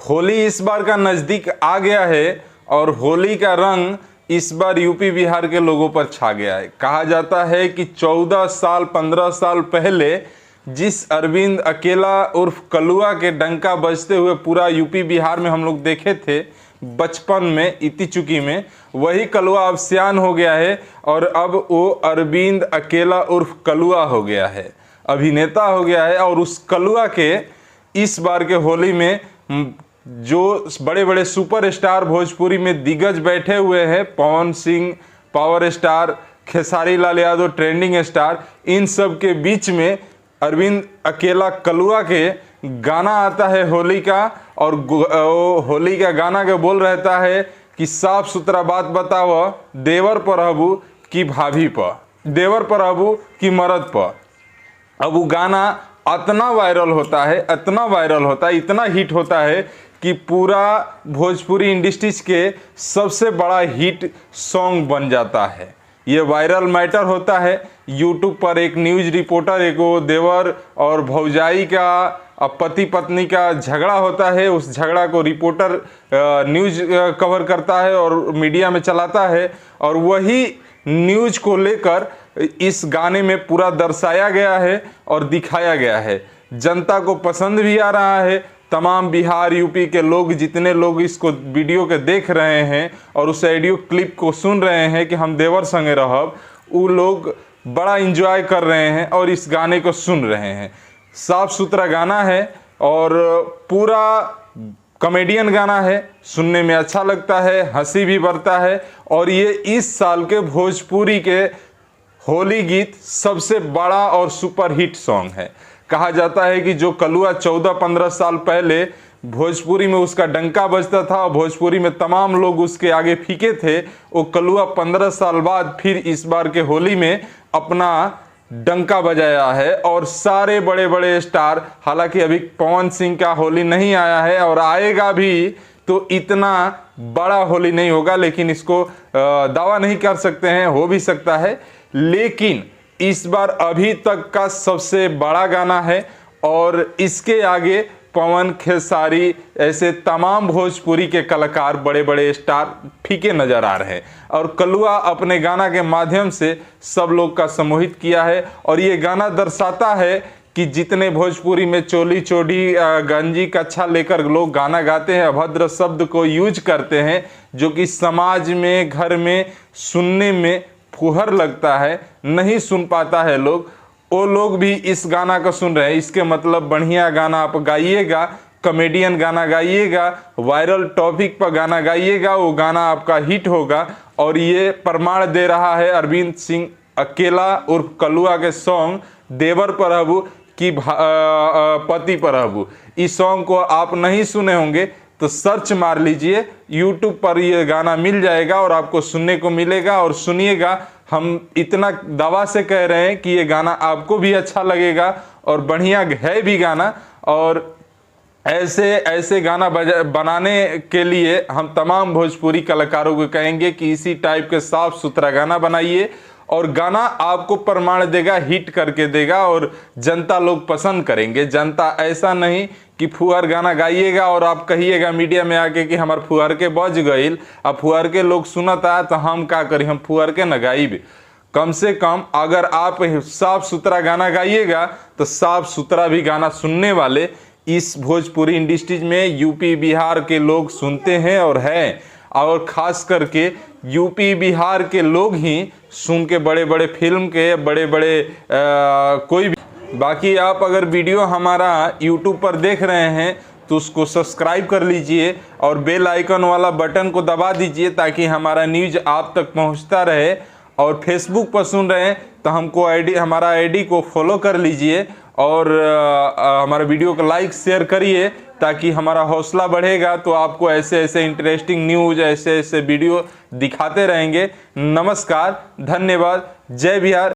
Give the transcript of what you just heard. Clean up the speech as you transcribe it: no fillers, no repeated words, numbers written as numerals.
होली इस बार का नज़दीक आ गया है और होली का रंग इस बार यूपी बिहार के लोगों पर छा गया है। कहा जाता है कि 14 साल 15 साल पहले जिस अरविंद अकेला उर्फ कलुआ के डंका बजते हुए पूरा यूपी बिहार में हम लोग देखे थे बचपन में इति चुकी में, वही कलुआ अब सियान हो गया है और अब वो अरविंद अकेला उर्फ कलुआ हो गया है, अभिनेता हो गया है। और उस कलुआ के इस बार के होली में जो बड़े बड़े सुपरस्टार भोजपुरी में दिग्गज बैठे हुए हैं, Pawan Singh power star, Khesari Lal Yadav trending star, इन सब के बीच में अरविंद अकेला कलुआ के गाना आता है होली का। और होली का गाना के बोल रहता है कि साफ सुथरा बात बताओ, देवर पर हबू की भाभी पर, देवर पर हबू की मर्द पर। अब वो गाना इतना वायरल होता है, इतना वायरल होता है, इतना हिट होता है कि पूरा भोजपुरी इंडस्ट्रीज के सबसे बड़ा हिट सॉन्ग बन जाता है। ये वायरल मैटर होता है। यूट्यूब पर एक न्यूज़ रिपोर्टर, एक देवर और भौजाई का पति पत्नी का झगड़ा होता है, उस झगड़ा को रिपोर्टर न्यूज़ कवर करता है और मीडिया में चलाता है, और वही न्यूज़ को लेकर इस गाने में पूरा दर्शाया गया है और दिखाया गया है। जनता को पसंद भी आ रहा है। तमाम बिहार यूपी के लोग, जितने लोग इसको वीडियो के देख रहे हैं और उस ऑडियो क्लिप को सुन रहे हैं कि हम देवर संगे रहब, वो लोग बड़ा एंजॉय कर रहे हैं और इस गाने को सुन रहे हैं। साफ सुथरा गाना है और पूरा कॉमेडियन गाना है, सुनने में अच्छा लगता है, हंसी भी बढ़ता है। और ये इस साल के भोजपुरी के होली गीत सबसे बड़ा और सुपर हिट सॉन्ग है। कहा जाता है कि जो कलुआ 14-15 साल पहले भोजपुरी में उसका डंका बजता था और भोजपुरी में तमाम लोग उसके आगे फीके थे, वो कलुआ 15 साल बाद फिर इस बार के होली में अपना डंका बजाया है। और सारे बड़े बड़े स्टार, हालांकि अभी पवन सिंह का होली नहीं आया है और आएगा भी तो इतना बड़ा होली नहीं होगा, लेकिन इसको दावा नहीं कर सकते हैं, हो भी सकता है। लेकिन इस बार अभी तक का सबसे बड़ा गाना है और इसके आगे पवन, खेसारी, ऐसे तमाम भोजपुरी के कलाकार, बड़े बड़े स्टार फीके नजर आ रहे हैं। और कलुआ अपने गाना के माध्यम से सब लोग का सम्मोहित किया है। और ये गाना दर्शाता है कि जितने भोजपुरी में चोली चोटी गंजी कच्छा लेकर लोग गाना गाते हैं, अभद्र शब्द को यूज करते हैं, जो कि समाज में, घर में सुनने में फुहर लगता है, नहीं सुन पाता है लोग, वो लोग भी इस गाना को सुन रहे हैं। इसके मतलब बढ़िया गाना आप गाइएगा, कॉमेडियन गाना गाइएगा, वायरल टॉपिक पर गाना गाइएगा, वो गाना आपका हिट होगा। और ये प्रमाण दे रहा है अरविंद सिंह अकेला उर्फ कलुआ के सॉन्ग देवर पर हबू की पति पर हबू। इस सॉन्ग को आप नहीं सुने होंगे तो सर्च मार लीजिए, यूट्यूब पर ये गाना मिल जाएगा और आपको सुनने को मिलेगा। और सुनिएगा, हम इतना दावा से कह रहे हैं कि ये गाना आपको भी अच्छा लगेगा और बढ़िया है भी गाना। और ऐसे गाना बनाने के लिए हम तमाम भोजपुरी कलाकारों को कहेंगे कि इसी टाइप के साफ सुथरा गाना बनाइए और गाना आपको प्रमाण देगा, हिट करके देगा और जनता लोग पसंद करेंगे। जनता ऐसा नहीं कि फुहर गाना गाइएगा और आप कहिएगा मीडिया में आके कि हमार फुहर के बज गईल, अब फुहर के लोग सुनता तो हम का करी, हम फुहर के न गाइब। कम से कम अगर आप साफ सुथरा गाना गाइएगा तो साफ सुथरा भी गाना सुनने वाले इस भोजपुरी इंडस्ट्रीज में यूपी बिहार के लोग सुनते हैं और हैं। और ख़ास करके यूपी बिहार के लोग ही सुन के बड़े बड़े फिल्म के, बड़े बड़े कोई भी। बाकी आप अगर वीडियो हमारा यूट्यूब पर देख रहे हैं तो उसको सब्सक्राइब कर लीजिए और बेल आइकन वाला बटन को दबा दीजिए ताकि हमारा न्यूज़ आप तक पहुंचता रहे। और फेसबुक पर सुन रहे हैं तो हमको हमारा आईडी को फॉलो कर लीजिए और हमारा वीडियो को लाइक शेयर करिए ताकि हमारा हौसला बढ़ेगा। तो आपको ऐसे ऐसे इंटरेस्टिंग न्यूज़, ऐसे ऐसे वीडियो दिखाते रहेंगे। नमस्कार, धन्यवाद, जय बिहार।